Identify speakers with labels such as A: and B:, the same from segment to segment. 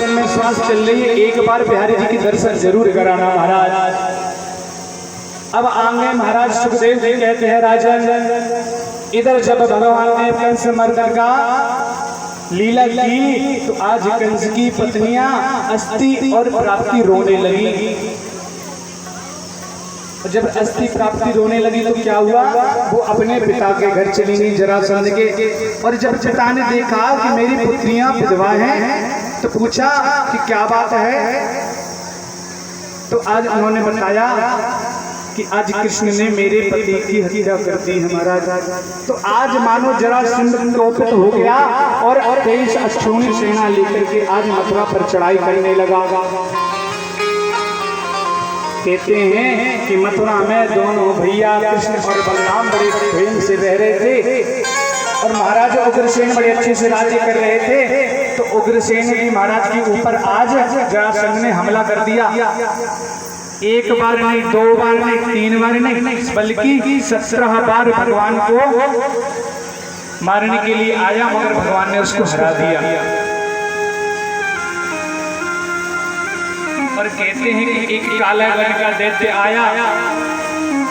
A: मन में श्वास चल रही है, एक बार बिहारी जी की दर्शन जरूर कराना महाराज। अब आगे महाराज सुखदेव जी कहते हैं राजन, इधर जब भगवान ने कंस मर्दन का लीला की तो आज कंस की पत्नियां अस्थि और प्राप्ति रोने लगी। जब अस्थि प्राप्ति रोने लगी तो क्या हुआ, वो अपने पिता के घर चली गई जरासंध के। और जब पिता ने देखा कि मेरी पुत्रियां विधवा हैं तो पूछा कि क्या बात है। तो आज उन्होंने बताया कि आज कृष्ण ने मेरे पति की हत्या कर दी है महाराज। तो आज मानो जरासंध क्रोधित हो गया और 23 अश्विनी सेना लेकर के आज मथुरा पर चढ़ाई करने लगा। कहते हैं कि मथुरा में दोनों भैया कृष्ण और बलराम बड़े प्रेम से रह रहे थे और महाराज उग्रसेन बड़े अच्छे से राज्य कर रहे थे। तो उग्रसेन जी महाराज के ऊपर आज जरासंध ने हमला कर दिया। एक बार नहीं, 2 बार नहीं, 3 बार नहीं, बल्कि 17 बार भगवान को मारने के लिए आया, मगर भगवान ने उसको हरा दिया। और कहते हैं कि एक काला वन का दैत्य आया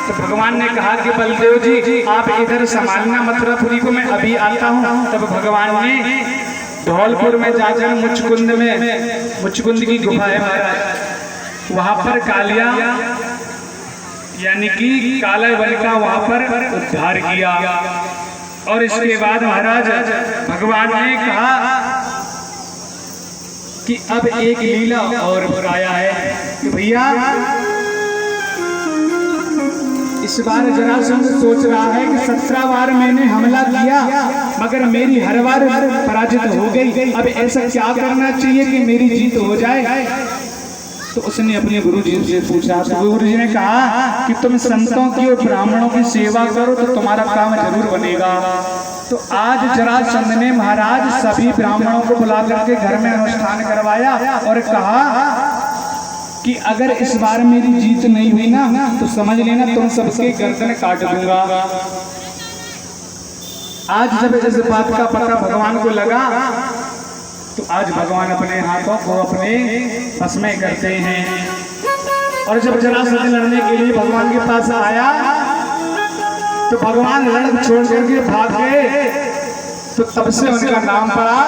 A: तो भगवान ने कहा कि बलदेव जी आप इधर संभालना मथुरापुरी को, मैं अभी आता हूँ। तब भगवान ने धौलपुर में जाकर मुचकुंद की गुफा है महाराज, वहां पर कालिया यानी कि काला वन का वहां पर उद्धार किया। और इसके बाद महाराज भगवान ने कहा कि अब एक लीला और बताया है कि भैया इस बार जरासंध सोच रहा है कि 17 बार मैंने हमला किया मगर मेरी हर बार पराजित हो गई। अब ऐसा क्या करना चाहिए कि मेरी जीत हो जाए। तो उसने अपने गुरु जी से पूछा तो गुरु जी ने कहा कि तुम संतों की और ब्राह्मणों की सेवा करो तो तुम्हारा काम जरूर बनेगा। तो आज जरासंध ने महाराज सभी ब्राह्मणों को बुला करके घर में अनुष्ठान करवाया और कहा कि अगर इस बार मेरी जीत नहीं हुई ना तो समझ लेना तुम सबके गर्दन काट दूंगा। आज जब इस बात का पता भगवान को लगा तो आज भगवान अपने हाथों को अपने बस में करते हैं। और जब जरासंध लड़ने के लिए भगवान के पास आया तो भगवान रण छोड़ करके भाग गए। तो तब से उनका नाम पड़ा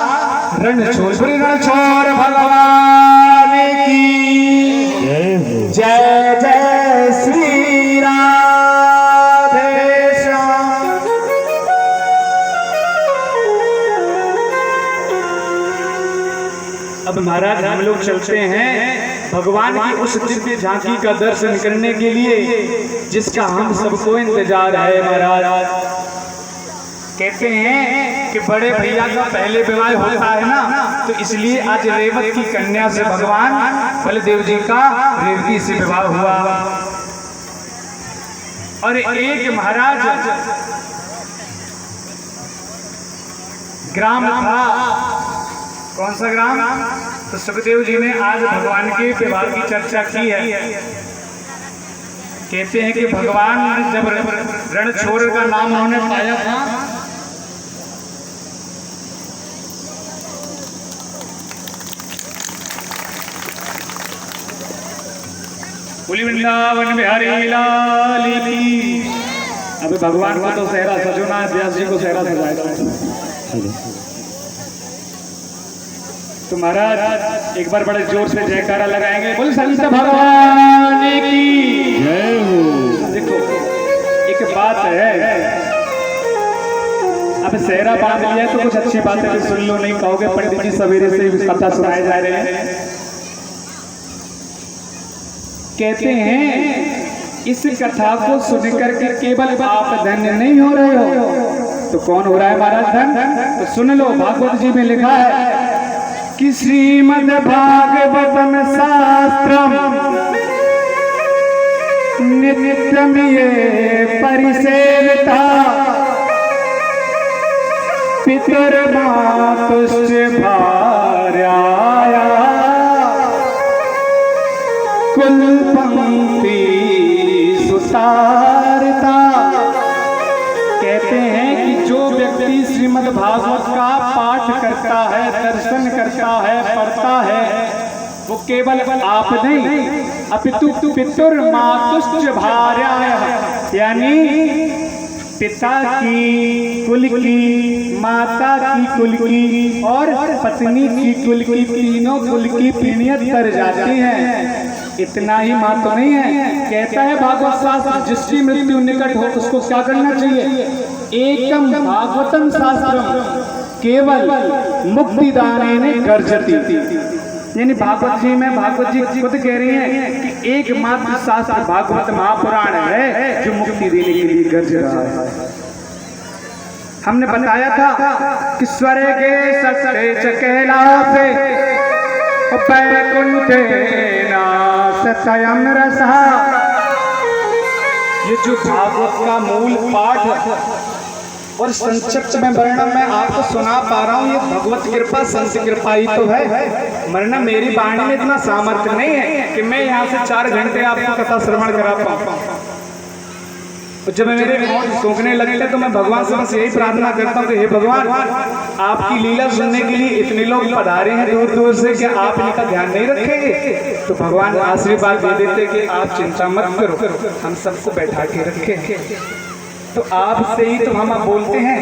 A: रणछोड़। रणछोड़ भगवान की जय जय श्री राधे श्याम। अब महाराज हम लोग चलते हैं भगवान की उस दिव्य झांकी का दर्शन करने के लिए जिसका हम सबको इंतजार है महाराज। कहते हैं कि बड़े भैया का पहले विवाह होता है ना, तो इसलिए आज रेवत की कन्या से भगवान बलदेव जी का रेवती से विवाह हुआ। और एक महाराज ग्राम था, कौन सा ग्राम? तो सुखदेव जी ने आज भगवान के विवाह की चर्चा की है। कहते हैं कि भगवान जब रणछोड़ का नाम उन्होंने पाया था बोली वृंदावन बिहारी लाल की। अबे भगवान को तो सेहरा सजोना है, व्यास जी को सेहरा सजाएगा। तो महाराज एक बार बड़े जोर से जयकारा लगाएंगे, बोल संत भगवान की जय हो। देखो एक बात है, अब सेहरा बांध लिया तो कुछ अच्छी बातें भी सुन लो, नहीं कहोगे पंडित जी सवेरे से कथा सुनाए जा रहे हैं। कहते हैं इस कथा को सुनकर के केवल आप धन्य नहीं हो रहे हो तो कौन हो रहा है महाराज धन? तो सुन लो, भागवत जी में लिखा है कि श्रीमद् भागवतम शास्त्रम नित्यम ये परिसेविता पितरमातुश्च भार्याया कुल पंक्ति सुतारता। कहते हैं कि जो व्यक्ति श्रीमद् भागवत का पाठ करता है, दर्शन करता है, पढ़ता है केवल आप नहीं अपितु पितुर मातुश्च भार्याः, यानी पिता की कुल की, माता की कुल की और पत्नी की कुल की, तीनों कुल की पीढ़ियां तर जाती हैं। इतना ही मात्र तो नहीं है, कहता है भागवत शास्त्र जिसकी मृत्यु निकट हो उसको क्या करना चाहिए? एकम भागवतम शास्त्रम केवल मुक्तिदानेन गर्जति। यानी भागवत जी में भागवत जी खुद कह रही हैं कि एकमात्र शास्त्र भागवत महापुराण है जो मुक्ति देने के लिए गर्ज रहा है। हमने बताया था कि स्वर्गे सत्य च कैलासे वैकुंठे सत्यम रसः। ये जो भागवत का मूल पाठ और संक्षिप्त में वर्णन मैं आपको सुना पा रहा हूँ, ये भगवत कृपा संत कृपा ही तो है, वरना मेरी वाणी में इतना सामर्थ्य नहीं है कि मैं यहाँ से 4 घंटे आपको कथा श्रवण करा पाऊँ। जब मेरे होंठ सूखने लगते तो मैं भगवान से बस यही प्रार्थना करता हूँ कि हे भगवान, आपकी लीला सुनने के लिए इतने लोग पधारे हैं दूर दूर से, कि आप इनका ध्यान नहीं रखेंगे? तो भगवान आशीर्वाद दे देते कि आप चिंता मत करो, हम सबको बैठा के रखें। तो आपसे ही तो हम बोलते हैं